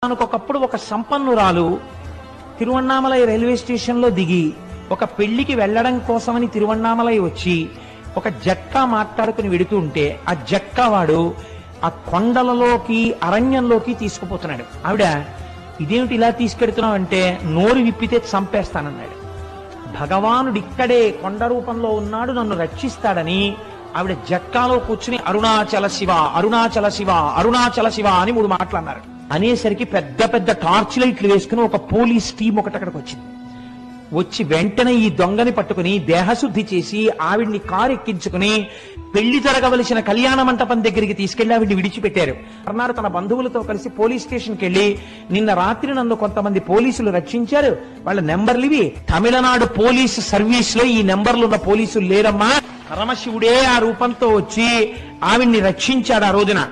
ఒకప్పుడు ఒక సంపన్నురాలు Tiruvannamalai railway station లో దిగి ఒక పెళ్లికి వెళ్లడం కోసమని తిరువణ్ణామలై వచ్చి ఒక జట్కా మాట్లాడుకుని వెడుతూ ఉంటే ఆ జట్కా వాడు ఆ కొండలలోకి అరణ్యంలోకి తీసుకుపోతున్నాడు. ఆవిడ ఇదేమిటి ఇలా తీసుకెడుతున్నావు అంటే నోరు విప్పితే చంపేస్తానన్నాడు. భగవానుడు ఇక్కడే కొండ రూపంలో ఉన్నాడు, నన్ను రక్షిస్తాడని ఆవిడ జట్కాలో కూర్చుని అరుణాచల శివ అరుణాచల శివ అరుణాచల శివ అని 3 మాటలు అన్నారు. అనేసరికి పెద్ద పెద్ద టార్చ్ లైట్లు వేసుకుని ఒక పోలీస్ టీం ఒకటి అక్కడికి వచ్చింది. వచ్చి వెంటనే ఈ దొంగని పట్టుకుని దేహశుద్ధి చేసి ఆవిడ్ని కారు ఎక్కించుకుని పెళ్లి జరగవలసిన కళ్యాణ మంటపం దగ్గరికి తీసుకెళ్లి ఆవిడ్ని విడిచిపెట్టారు. అన్నారు తన బంధువులతో కలిసి పోలీస్ స్టేషన్కి వెళ్లి, నిన్న రాత్రి నన్ను కొంతమంది పోలీసులు రక్షించారు, వాళ్ళ నెంబర్లు ఇవి, తమిళనాడు పోలీసు సర్వీస్ లో ఈ నెంబర్లు ఉన్న పోలీసులు లేరమ్మా, పరమశివుడే ఆ రూపంతో వచ్చి ఆవిడ్ని రక్షించాడు ఆ రోజున.